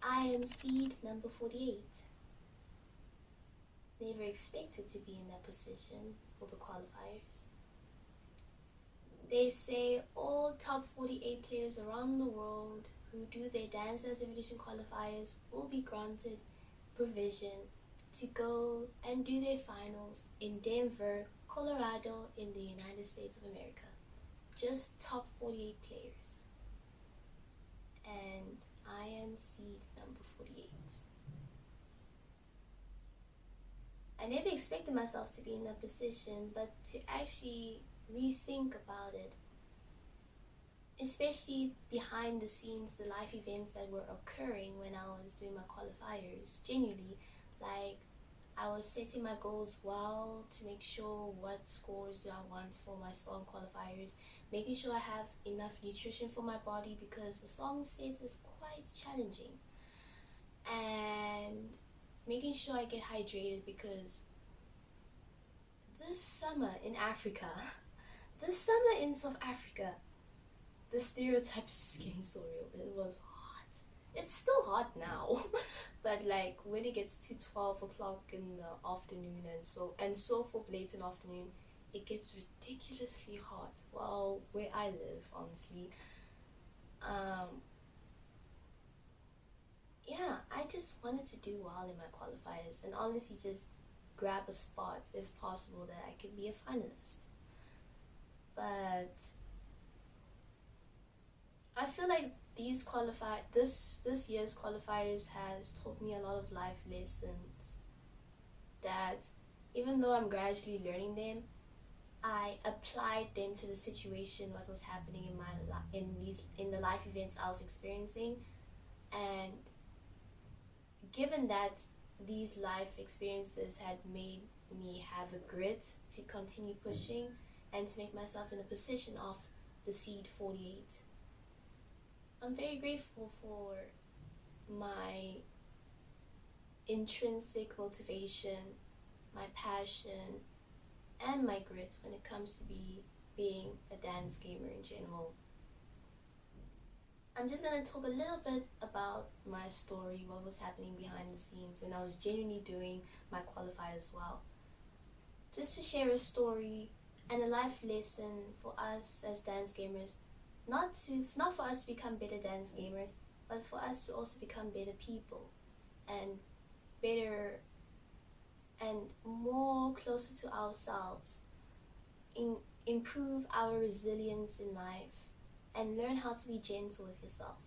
I am seed number 48. Never expected to be in that position for the qualifiers. They say all top 48 players around the world who do their DanceDanceRevolution qualifiers will be granted provision to go and do their finals in Denver, Colorado in the United States of America. Just top 48 players. And I am seed number 48. I never expected myself to be in that position, but to actually rethink about it, especially behind the scenes, the life events that were occurring when I was doing my qualifiers, genuinely, like I was setting my goals well to make sure what scores do I want for my song qualifiers, making sure I have enough nutrition for my body because the song set is quite challenging, and making sure I get hydrated because this summer in Africa, this summer in South Africa, the stereotype is getting so real. It was hot. It's still hot now, but like when it gets to 12 o'clock in the afternoon and so forth late in the afternoon, it gets ridiculously hot. Well, where I live, honestly. Yeah, I just wanted to do well in my qualifiers and honestly just grab a spot if possible that I could be a finalist. But I feel like this year's qualifiers has taught me a lot of life lessons that even though I'm gradually learning them, I applied them to the situation, what was happening in in the life events I was experiencing. And given that these life experiences had made me have a grit to continue pushing and to make myself in a position of the seed 48, I'm very grateful for my intrinsic motivation, my passion, and my grit when it comes to being a dance gamer in general. I'm just gonna talk a little bit about my story, what was happening behind the scenes when I was genuinely doing my qualifier as well. Just to share a story and a life lesson for us as dance gamers, not for us to become better dance gamers, but for us to also become better people and better and more closer to ourselves, improve our resilience in life, and learn how to be gentle with yourself.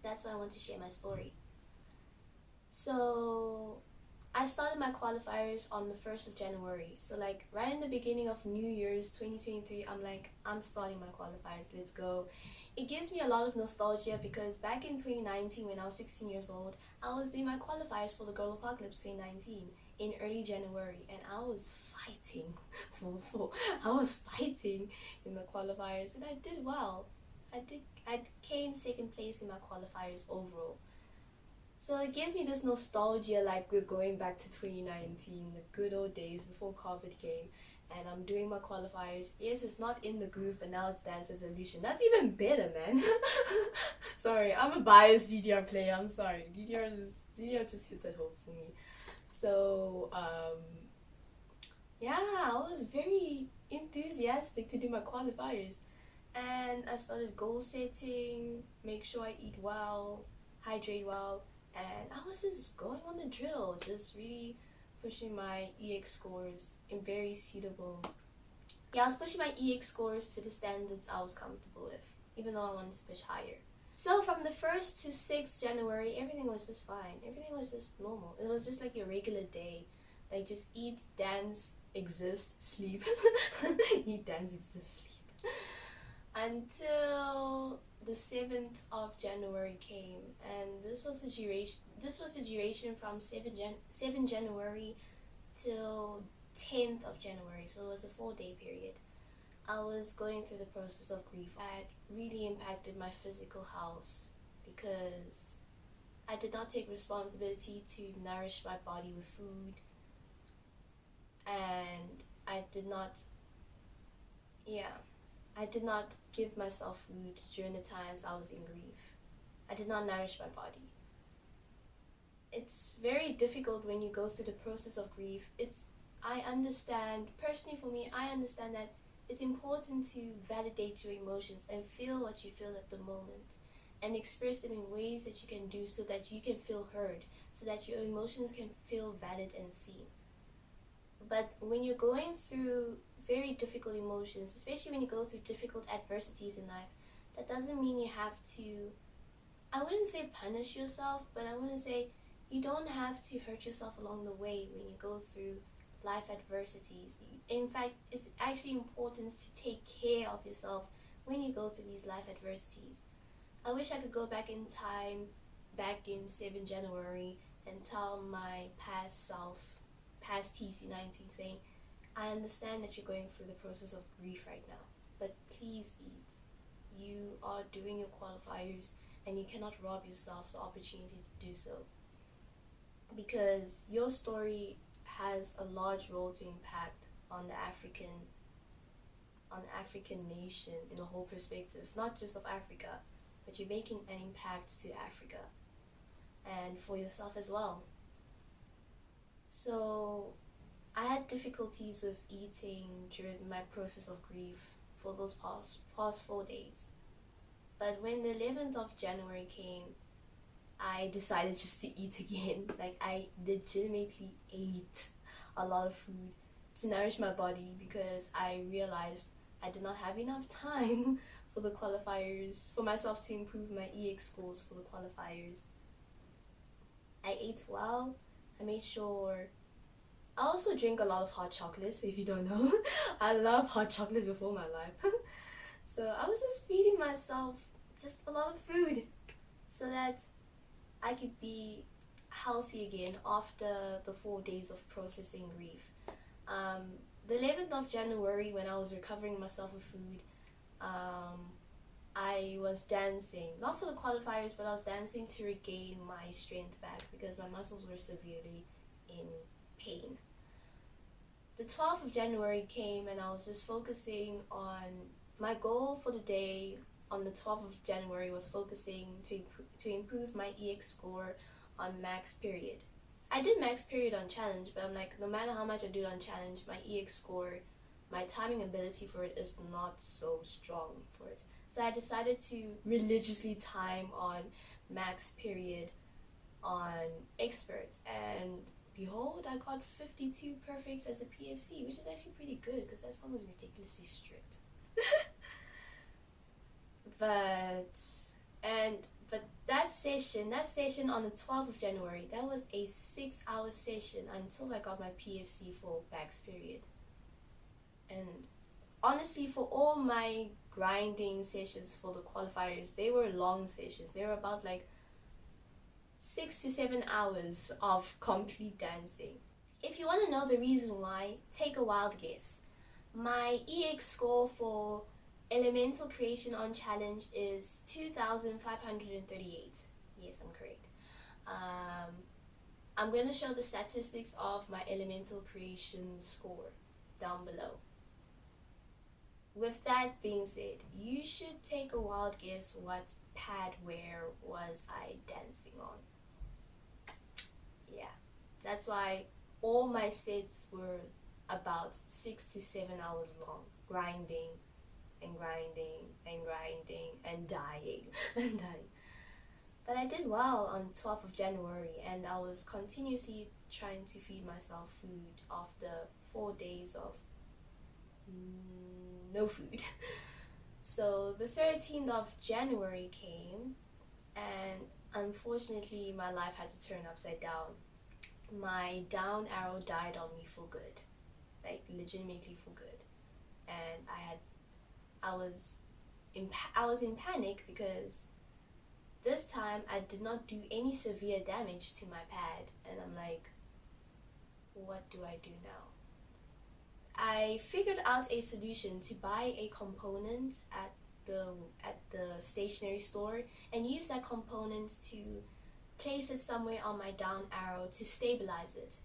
That's why I want to share my story. So I started my qualifiers on the 1st of January. So like right in the beginning of New Year's 2023, I'm like, I'm starting my qualifiers, let's go. It gives me a lot of nostalgia because back in 2019 when I was 16 years old, I was doing my qualifiers for the Girl Apocalypse 2019 in early January, and I was fighting I was fighting in the qualifiers, and I did well. I came second place in my qualifiers overall. So it gives me this nostalgia, like we're going back to 2019, the good old days before COVID came, and I'm doing my qualifiers. Yes, it's not in the groove, but now it's DanceDanceRevolution. That's even better, man. Sorry, I'm a biased DDR player, I'm sorry. DDR just hits at home for me. So, yeah, I was very enthusiastic to do my qualifiers. And I started goal setting, make sure I eat well, hydrate well, and I was just going on the drill, just really pushing my EX scores in very suitable. Yeah, I was pushing my EX scores to the standards I was comfortable with, even though I wanted to push higher. So from the 1st to 6th January, everything was just fine. Everything was just normal. It was just like your regular day. Like just eat, dance, exist, sleep. Eat, dance, exist, sleep. Until the 7th of January came, and this was the duration from 7 January till 10th of January, so it was a 4-day period. I was going through the process of grief. It really impacted my physical health because I did not take responsibility to nourish my body with food, and I did not give myself food during the times I was in grief. I did not nourish my body. it's very difficult when you go through the process of grief. I understand, personally for me, I understand that it's important to validate your emotions and feel what you feel at the moment and express them in ways that you can do so that you can feel heard, so that your emotions can feel valid and seen. But when you're going through very difficult emotions, especially when you go through difficult adversities in life, that doesn't mean you have to, I wouldn't say punish yourself, but I wouldn't say you don't have to hurt yourself along the way when you go through life adversities. In fact, it's actually important to take care of yourself when you go through these life adversities. I wish I could go back in time, back in 7 January, and tell my past self, past TC19, saying, I understand that you're going through the process of grief right now, but please eat. You are doing your qualifiers and you cannot rob yourself the opportunity to do so, because your story has a large role to impact on the African nation in a whole perspective, not just of Africa, but you're making an impact to Africa and for yourself as well. So I had difficulties with eating during my process of grief for those past 4 days. But when the 11th of January came, I decided just to eat again. Like, I legitimately ate a lot of food to nourish my body because I realized I did not have enough time for the qualifiers, for myself to improve my EX scores for the qualifiers. I ate well. I made sure. I also drink a lot of hot chocolate, if you don't know. I love hot chocolate before my life. So I was just feeding myself just a lot of food so that I could be healthy again after the 4 days of processing grief. The 11th of January, when I was recovering myself with food, I was dancing, not for the qualifiers, but I was dancing to regain my strength back because my muscles were severely in pain. The 12th of January came and I was just focusing on my goal for the day. On the 12th of January was focusing to improve my EX score on max period. I did max period on challenge, but I'm like, no matter how much I do on challenge, my EX score, my timing ability for it is not so strong for it. So I decided to religiously time on max period on expert, and behold, I got 52 perfects as a PFC, which is actually pretty good because that song was ridiculously strict. But that session on the 12th of January, that was a 6-hour session until I got my PFC for max period. And honestly, for all my grinding sessions for the qualifiers, they were long sessions. They were about like 6 to 7 hours of complete dancing. If you want to know the reason why, take a wild guess. My EX score for elemental creation on challenge is 2,538. Yes, I'm correct. I'm going to show the statistics of my elemental creation score down below. With that being said, you should take a wild guess what pad wear was I dancing on. Yeah, that's why all my sets were about 6 to 7 hours long, grinding and grinding and grinding and dying and dying. But I did well on 12th of January, and I was continuously trying to feed myself food after 4 days of no food. So the 13th of January came, and unfortunately my life had to turn upside down. My down arrow died on me for good, like legitimately for good. And I was in panic because this time I did not do any severe damage to my pad, and I'm like, what do I do now? I figured out a solution to buy a component at the stationery store and use that component to place it somewhere on my down arrow to stabilize it.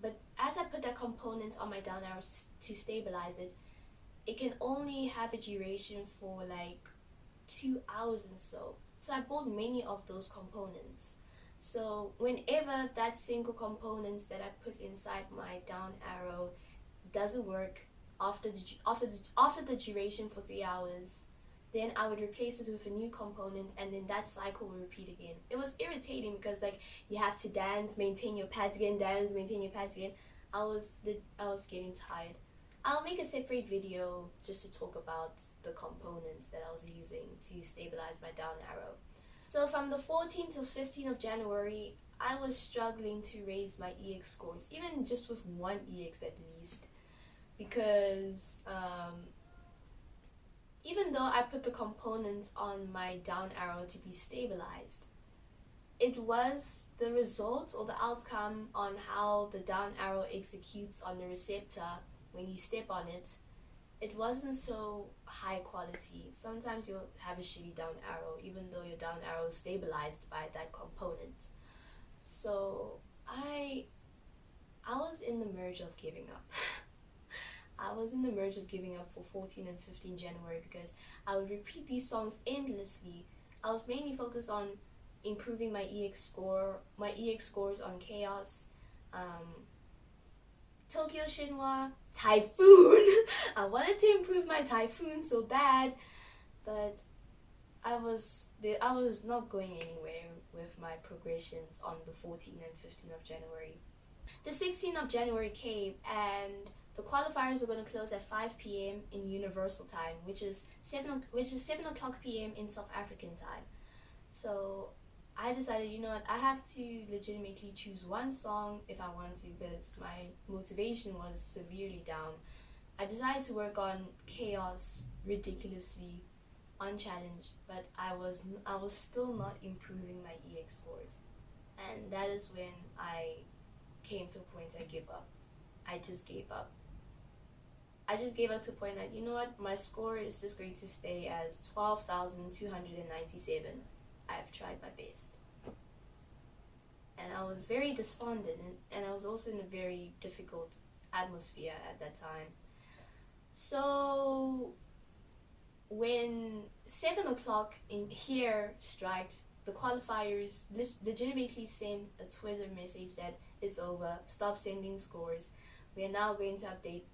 But as I put that component on my down arrow to stabilize it, it can only have a duration for like 2 hours and so. So I bought many of those components. So whenever that single component that I put inside my down arrow doesn't work after the duration for 3 hours, then I would replace it with a new component, and then that cycle will repeat again. It was irritating because like you have to dance, maintain your pads again, dance, maintain your pads again. I was getting tired. I'll make a separate video just to talk about the components that I was using to stabilize my down arrow. So from the 14th to 15th of January, I was struggling to raise my EX scores, even just with one EX at least, because even though I put the components on my down arrow to be stabilized, it was the result or the outcome on how the down arrow executes on the receptor when you step on it. It wasn't so high quality. Sometimes you'll have a shitty down arrow even though your down arrow is stabilized by that component. So I was in the merge of giving up. I was in the merge of giving up for 14 and 15 January because I would repeat these songs endlessly. I was mainly focused on improving my EX scores on Chaos, Tokyo Shinwa, Typhoon. I wanted to improve my Typhoon so bad, but I was not going anywhere with my progressions on the 14th and 15th of January. The 16th of January came and the qualifiers were going to close at 5 p.m. in Universal Time, which is 7 o'clock p.m. in South African time. So I decided, you know what, I have to legitimately choose one song if I want to, because my motivation was severely down. I decided to work on Chaos ridiculously on challenge, but I was still not improving my EX scores. And that is when I came to a point I gave up. I just gave up. I just gave up to a point that, you know what, my score is just going to stay as 12,297. I've tried my best. And I was very despondent, and I was also in a very difficult atmosphere at that time. So when 7 o'clock in here striked, the qualifiers legitimately sent a Twitter message that it's over, stop sending scores. We are now going to update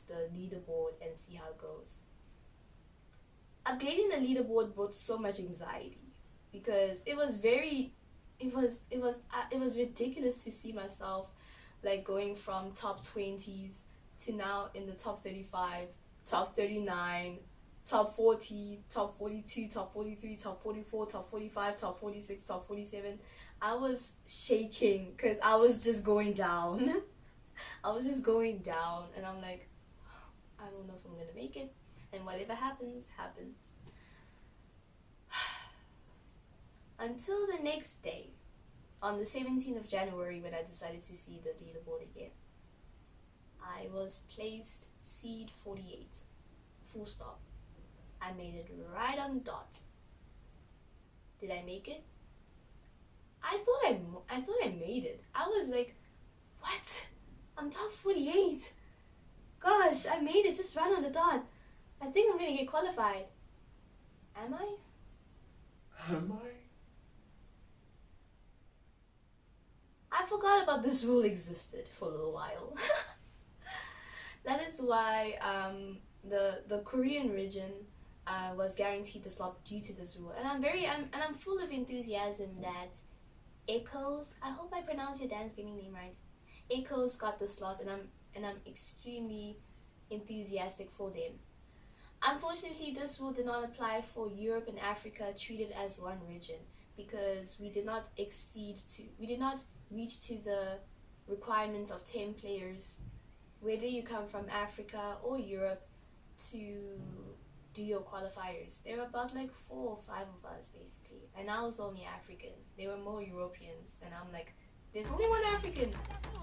the leaderboard and see how it goes. Updating the leaderboard brought so much anxiety because it was ridiculous to see myself like going from top 20s to now in the top 35, top 39, top 40, top 42, top 43, top 44, top 45, top 46, top 47. I was shaking because I was just going down. I was just going down, and I'm like, I don't know if I'm gonna make it, and whatever happens, happens. Until the next day, on the 17th of January, when I decided to see the leaderboard again. I was placed seed 48, full stop. I made it right on dot. Did I make it? I thought I made it. I was like, what? I'm top 48. Gosh, I made it just right on the dot. I think I'm gonna get qualified. Am I? Am I? I forgot about this rule existed for a little while. That is why the Korean region was guaranteed the slot due to this rule, and I'm full of enthusiasm that Echoes, I hope I pronounced your dance gaming name right. Echoes got the slot, and I'm extremely enthusiastic for them. Unfortunately, this rule did not apply for Europe and Africa, treated as one region, because we did not reach to the requirements of 10 players, whether you come from Africa or Europe, to do your qualifiers. There were about like 4 or 5 of us basically, and I was only African. There were more Europeans, and I'm like, there's only one African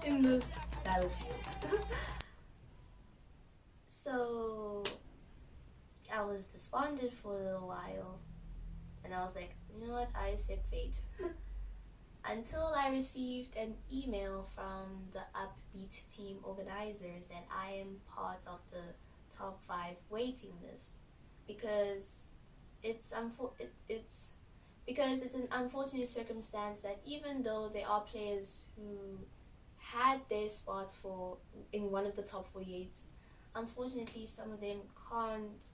in this battlefield. So I was despondent for a little while, and I was like, you know what, I accept fate. Until I received an email from the upbeat team organizers that I am part of the top 5 waiting list, because it's because it's an unfortunate circumstance that even though there are players who had their spots for in one of the top 48s, unfortunately some of them can't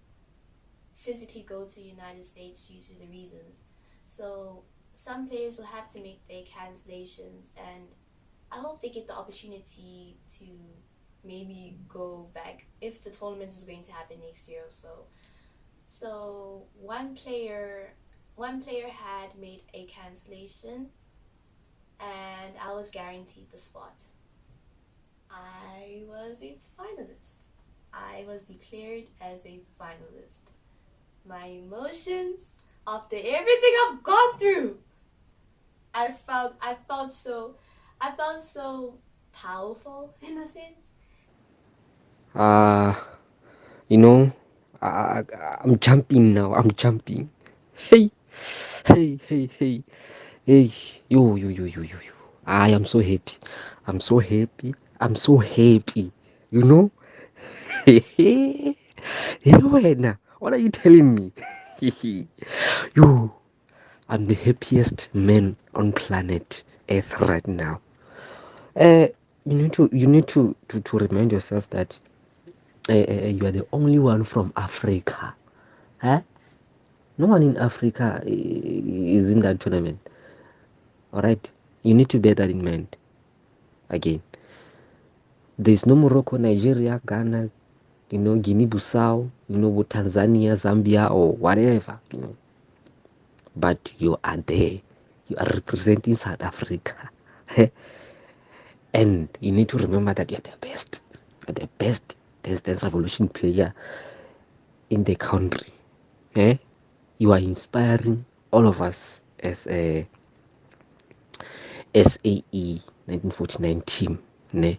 physically go to the United States due to the reasons. So some players will have to make their cancellations, and I hope they get the opportunity to maybe go back if the tournament is going to happen next year or so. So one player had made a cancellation, and I was guaranteed the spot. I was a finalist. I was declared as a finalist. My emotions after everything I've gone through, I felt so powerful in a sense. Uh, you know, I'm jumping now. I'm jumping. Hey, hey, hey, hey, hey. Yo. I am so happy. I'm so happy. I'm so happy. You know? You know what now? What are you telling me? Yo, I'm the happiest man on planet Earth right now. Uh, you need to remind yourself that you are the only one from Africa. Huh? No one in Africa is in that tournament. All right, you need to bear that in mind. Again, there's no Morocco, Nigeria, Ghana, Guinea-Bissau, Tanzania, Zambia, or whatever, But you are there. You are representing South Africa. And you need to remember that you're the best. You're the best Dance Revolution player in the country. Eh? You are inspiring all of us as a SAE 1949 team. Ne?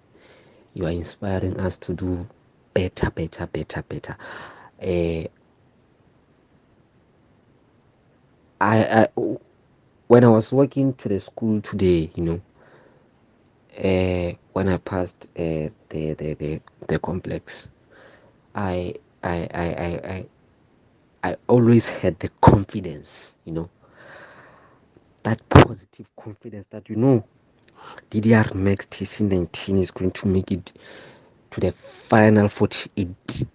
You are inspiring us to do better. Uh, I when I was walking to the school today, when I passed the complex, I I I I I I always had the confidence, that positive confidence that DDR MAX TC19 is going to make it to the final 48,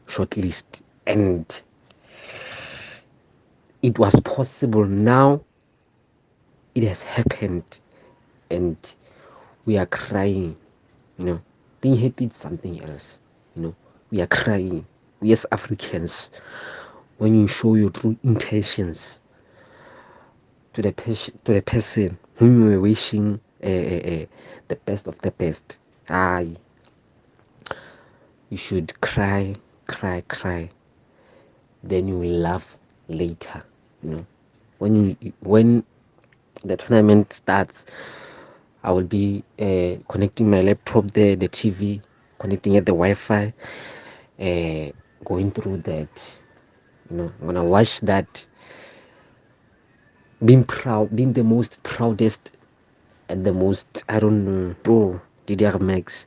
shortlist, and it was possible. Now it has happened, and we are crying. Being happy is something else. We are crying. We as Africans, when you show your true intentions to the person whom you are wishing the best of the best, you should cry. Then you will laugh later. When the tournament starts, I will be connecting my laptop there, the TV, connecting at the Wi-Fi, going through that. When I watch that, being proud, being the most proudest and the most, I don't know, bro, DDR Max,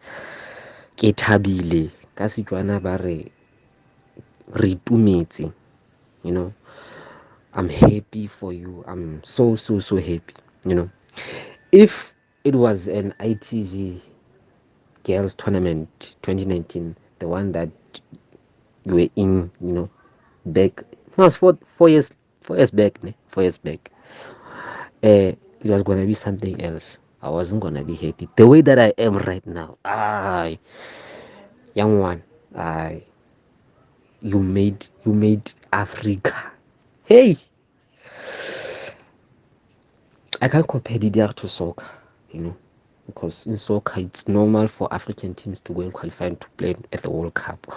ke thabile ka Setswana ba re itumetse, you know. I'm happy for you. I'm so happy, If it was an ITG girls tournament 2019, the one that you were in, back, it was 4 years back, 4 years back. It was gonna be something else. I wasn't gonna be happy the way that I am right now. Young one, I you made Africa. Hey, I can't compare DDR to soccer, because in soccer it's normal for African teams to go and qualify to play at the World Cup.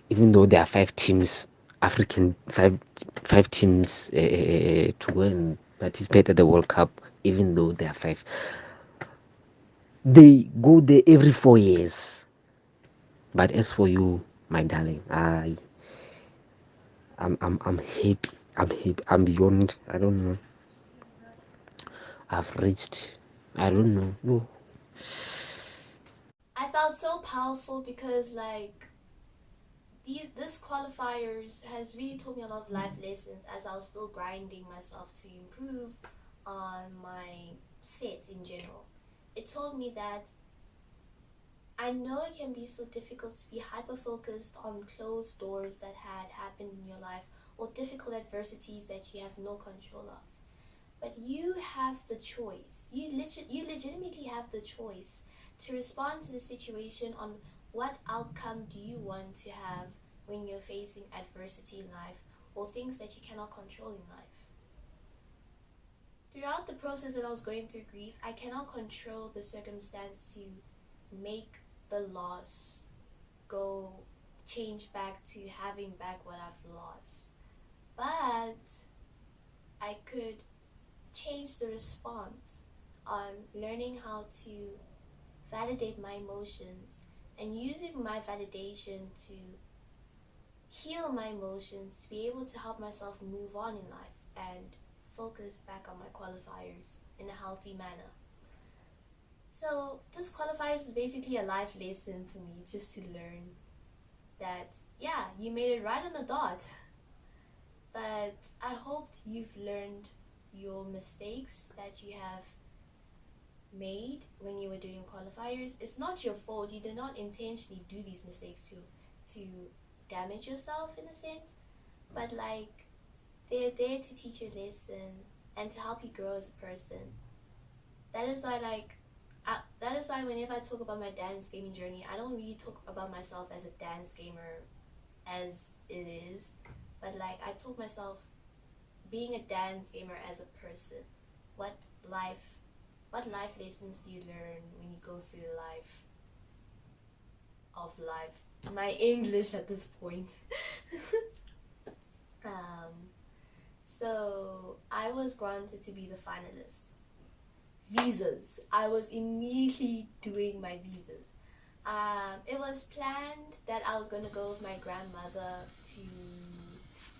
Even though there are 5 teams, five teams to go and participate at the World Cup, even though there are five, they go there every 4 years. But as for you, my darling, I'm happy. I'm happy. I'm beyond. I don't know. I've reached. I don't know. Oh. I felt so powerful because like this qualifiers has really taught me a lot of life lessons as I was still grinding myself to improve on my set in general. It taught me that I know it can be so difficult to be hyper focused on closed doors that had happened in your life or difficult adversities that you have no control of. But you have the choice. You legitimately have the choice to respond to the situation on what outcome do you want to have when you're facing adversity in life or things that you cannot control in life. Throughout the process that I was going through grief, I cannot control the circumstance to make the loss change back to having back what I've lost. But I could change the response on learning how to validate my emotions and using my validation to heal my emotions, to be able to help myself move on in life and focus back on my qualifiers in a healthy manner. So this qualifiers is basically a life lesson for me, just to learn that, yeah, you made it right on the dot. But I hope you've learned your mistakes that you have made when you were doing qualifiers. It's not your fault. You did not intentionally do these mistakes to damage yourself in a sense, but like they're there to teach you a lesson and to help you grow as a person. That is why whenever I talk about my dance gaming journey, I don't really talk about myself as a dance gamer as it is, but like I talk myself being a dance gamer as a person. What life lessons do you learn when you go through life? My English at this point. So I was granted to be the finalist. Visas. I was immediately doing my visas. It was planned that I was going to go with my grandmother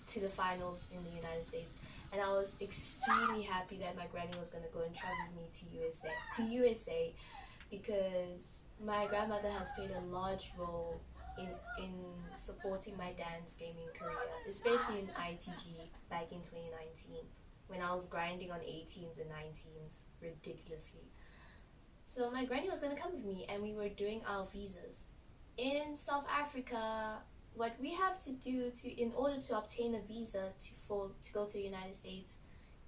to the finals in the United States, and I was extremely happy that my granny was going to go and travel with me to USA because my grandmother has played a large role in supporting my dance gaming career, especially in ITG back in 2019 when I was grinding on 18s and 19s ridiculously. So my granny was going to come with me and we were doing our visas. In South Africa, what we have to do in order to obtain a visa to go to the United States,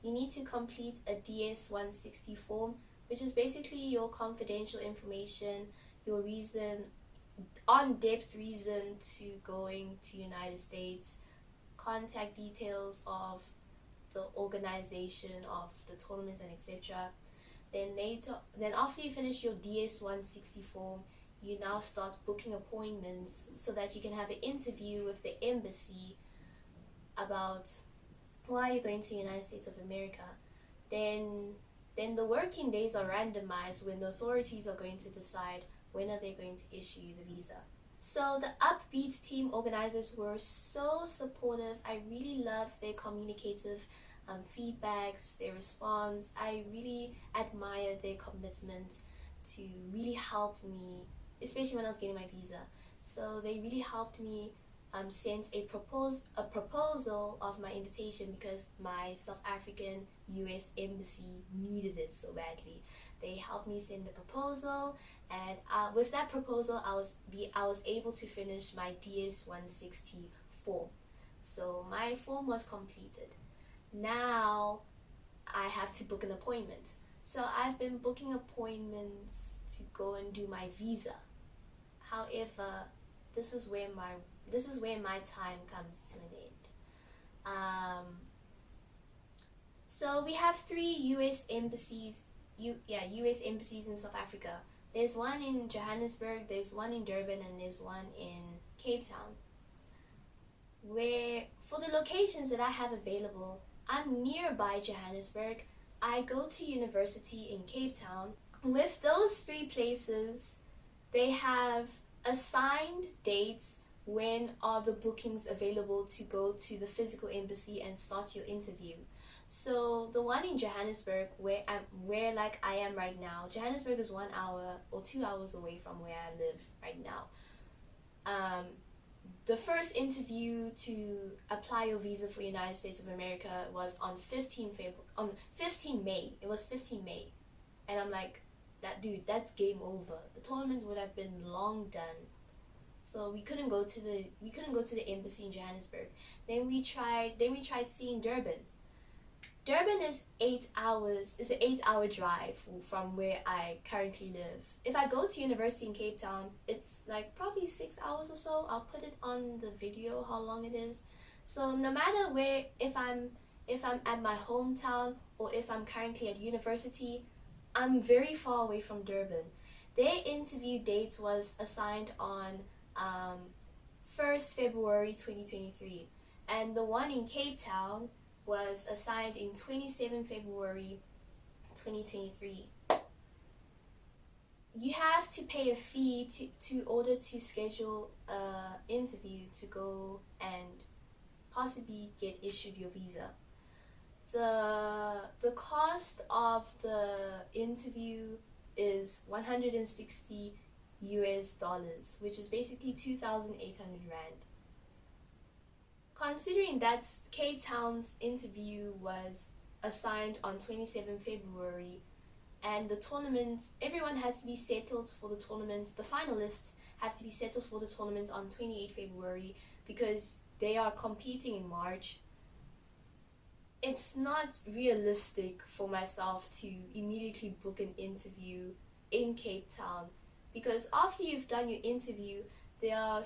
you need to complete a DS-160 form, which is basically your confidential information, your reason, on-depth reason to going to United States, contact details of the organization of the tournament and etc. Then after you finish your DS-160 form, you now start booking appointments so that you can have an interview with the embassy about why you're going to the United States of America. Then the working days are randomized when the authorities are going to decide when are they going to issue you the visa. So the Upbeat team organizers were so supportive. I really love their communicative feedbacks, their response. I really admire their commitment to really help me, especially when I was getting my visa. So they really helped me send a proposal of my invitation because my South African US embassy needed it so badly. They helped me send the proposal, and with that proposal I was able to finish my DS-160 form. So my form was completed. Now I have to book an appointment. So I've been booking appointments to go and do my visa. However, this is where my time comes to an end. So we have 3 US embassies. US embassies in South Africa. There's one in Johannesburg, there's one in Durban, and there's one in Cape Town. Where for the locations that I have available, I'm nearby Johannesburg. I go to university in Cape Town. With those 3 places, they have assigned dates when are the bookings available to go to the physical embassy and start your interview. So the one in Johannesburg, where I am right now, Johannesburg is 1 hour or 2 hours away from where I live right now. the first interview to apply your visa for United States of America was on 15 May. It was 15 May. And I'm like, that's game over. The tournament would have been long done. So we couldn't go to the embassy in Johannesburg. Then we tried seeing Durban. Durban is 8 hours. It's an 8-hour drive from where I currently live. If I go to university in Cape Town, it's like probably 6 hours or so. I'll put it on the video how long it is. So no matter where, if I'm at my hometown or if I'm currently at university, I'm very far away from Durban. Their interview date was assigned on 1st February 2023, and the one in Cape Town was assigned in 27 February 2023. You have to pay a fee to order to schedule an interview to go and possibly get issued your visa. The cost of the interview is 160 US dollars, which is basically 2,800 rand. Considering that Cape Town's interview was assigned on 27 February and the tournament, everyone has to be settled for the tournament, the finalists have to be settled for the tournament on 28 February because they are competing in March. It's not realistic for myself to immediately book an interview in Cape Town, because after you've done your interview, there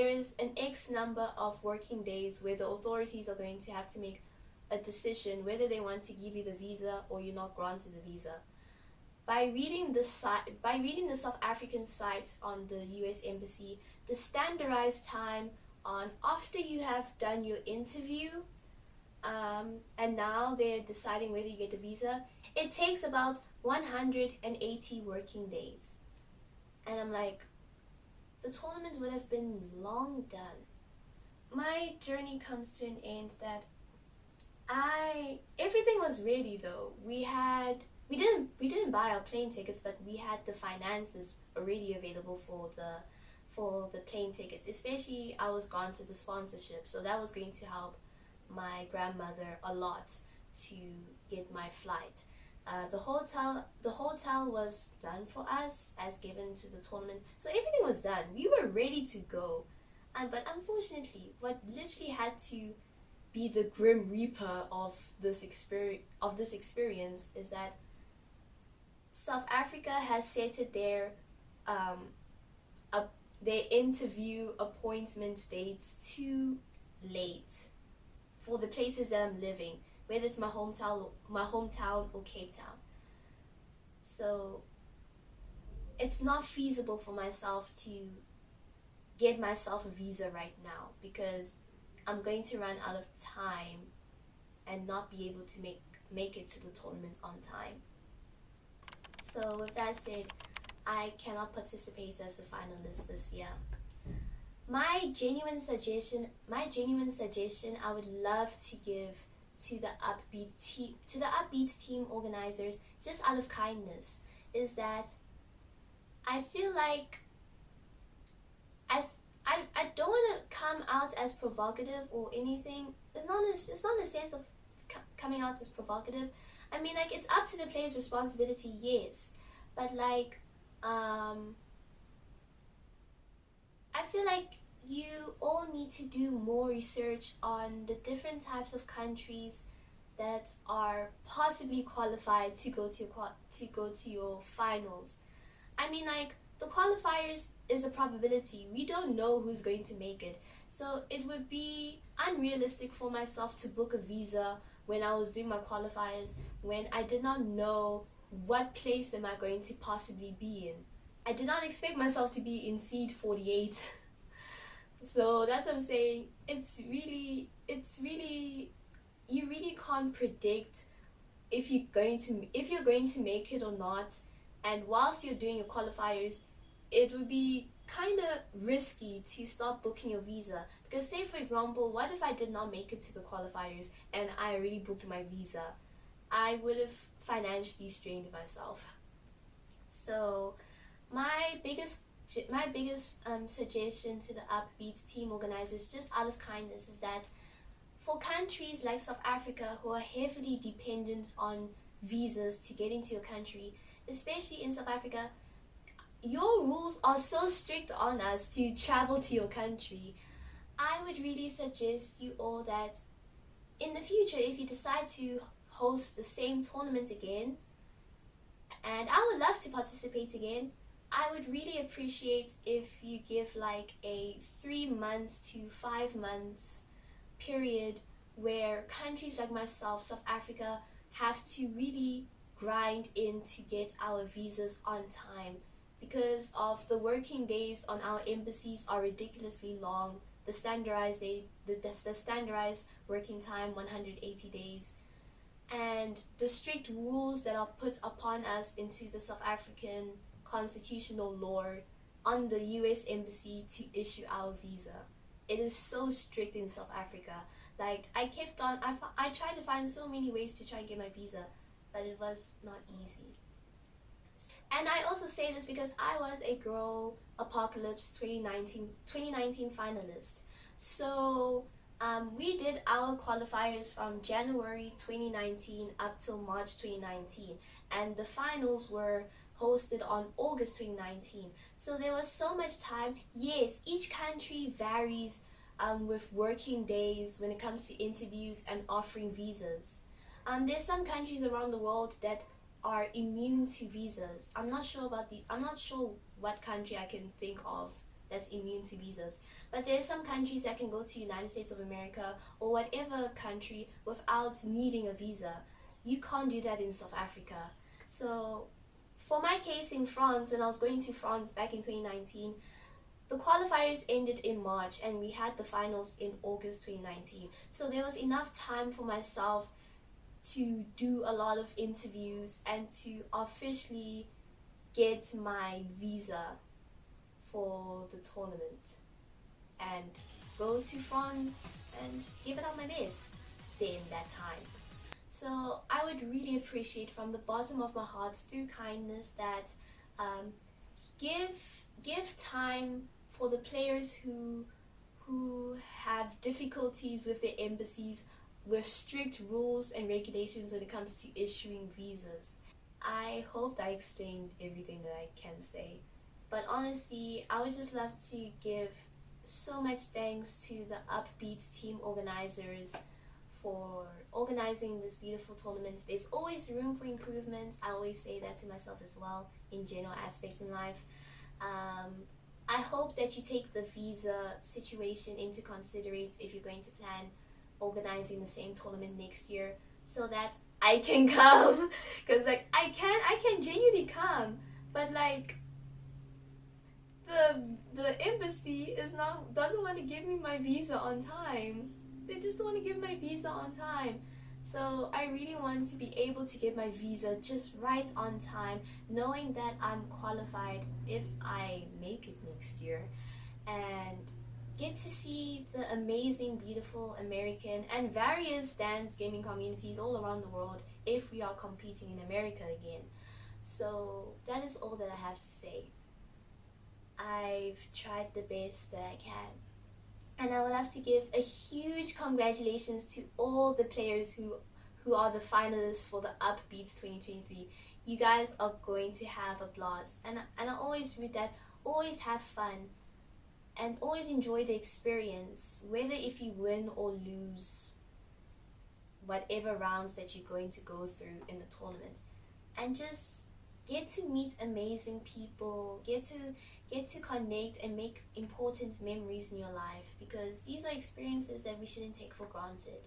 is an X number of working days where the authorities are going to have to make a decision whether they want to give you the visa or you're not granted the visa. By reading the South African site on the US Embassy, the standardized time on after you have done your interview, and now they're deciding whether you get the visa, it takes about 180 working days. And I'm like, the tournament would have been long done. My journey comes to an end that everything was ready though. We didn't buy our plane tickets, but we had the finances already available for the plane tickets. Especially I was granted the sponsorship, so that was going to help my grandmother a lot to get my flight. The hotel was done for us as given to the tournament, so everything was done. We were ready to go, but unfortunately, what literally had to be the grim reaper of this experience is that South Africa has set their interview appointment dates too late for the places that I'm living, whether it's my hometown or Cape Town. So it's not feasible for myself to get myself a visa right now because I'm going to run out of time and not be able to make it to the tournament on time. So with that said, I cannot participate as a finalist this year. My genuine suggestion I would love to give to the upbeat team organizers, just out of kindness, is that I feel like I don't want to come out as provocative or anything. It's not a sense of coming out as provocative. I mean, like, it's up to the player's responsibility, yes, but like I feel like you all need to do more research on the different types of countries that are possibly qualified to go to your finals. I mean, like, the qualifiers is a probability. We don't know who's going to make it. So it would be unrealistic for myself to book a visa when I was doing my qualifiers, when I did not know what place am I going to possibly be in. I did not expect myself to be in seed 48. So that's what I'm saying. It's really, you really can't predict if you're going to make it or not. And whilst you're doing your qualifiers, it would be kind of risky to start booking your visa, because say for example, what if I did not make it to the qualifiers and I already booked my visa? I would have financially strained myself. So my biggest my biggest suggestion to the upbeat team organizers, just out of kindness, is that for countries like South Africa who are heavily dependent on visas to get into your country, especially in South Africa, your rules are so strict on us to travel to your country. I would really suggest you all that in the future, if you decide to host the same tournament again, and I would love to participate again, I would really appreciate if you give like a 3 months to 5 months period where countries like myself, South Africa, have to really grind in to get our visas on time because of the working days on our embassies are ridiculously long. The standardized the standardized working time 180 days, and the strict rules that are put upon us into the South African constitutional law on the US embassy to issue our visa. It is so strict in South Africa. Like, I tried to find so many ways to try and get my visa, but it was not easy. And I also say this because I was a Girl Apocalypse 2019 finalist. So we did our qualifiers from January 2019 up till March 2019, and the finals were hosted on August 2019. So there was so much time. Yes, each country varies with working days when it comes to interviews and offering visas. There's some countries around the world that are immune to visas. I'm not sure what country I can think of that's immune to visas, but there's some countries that can go to United States of America or whatever country without needing a visa. You can't do that in South Africa. So for my case in France, when I was going to France back in 2019, the qualifiers ended in March and we had the finals in August 2019. So there was enough time for myself to do a lot of interviews and to officially get my visa for the tournament and go to France and give it out my best there in that time. So I would really appreciate from the bottom of my heart, through kindness, that give time for the players who have difficulties with their embassies, with strict rules and regulations when it comes to issuing visas. I hope I explained everything that I can say, but honestly, I would just love to give so much thanks to the upbeat team organizers for organizing this beautiful tournament. There's always room for improvement. I always say that to myself as well in general aspects in life. I hope that you take the visa situation into consideration if you're going to plan organizing the same tournament next year, so that I can come. Because like I can genuinely come, but like the embassy doesn't want to give me my visa on time. They just don't want to give my visa on time. So I really want to be able to get my visa just right on time, knowing that I'm qualified if I make it next year, and get to see the amazing, beautiful American and various dance gaming communities all around the world if we are competing in America again. So that is all that I have to say. I've tried the best that I can. And I would have to give a huge congratulations to all the players who are the finalists for the Upbeat 2023. You guys are going to have a blast. And I always read that, always have fun and always enjoy the experience, whether if you win or lose whatever rounds that you're going to go through in the tournament. And just get to meet amazing people, get to connect and make important memories in your life, because these are experiences that we shouldn't take for granted.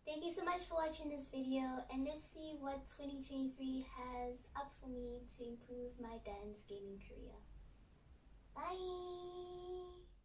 Thank you so much for watching this video, and let's see what 2023 has up for me to improve my dance gaming career. Bye!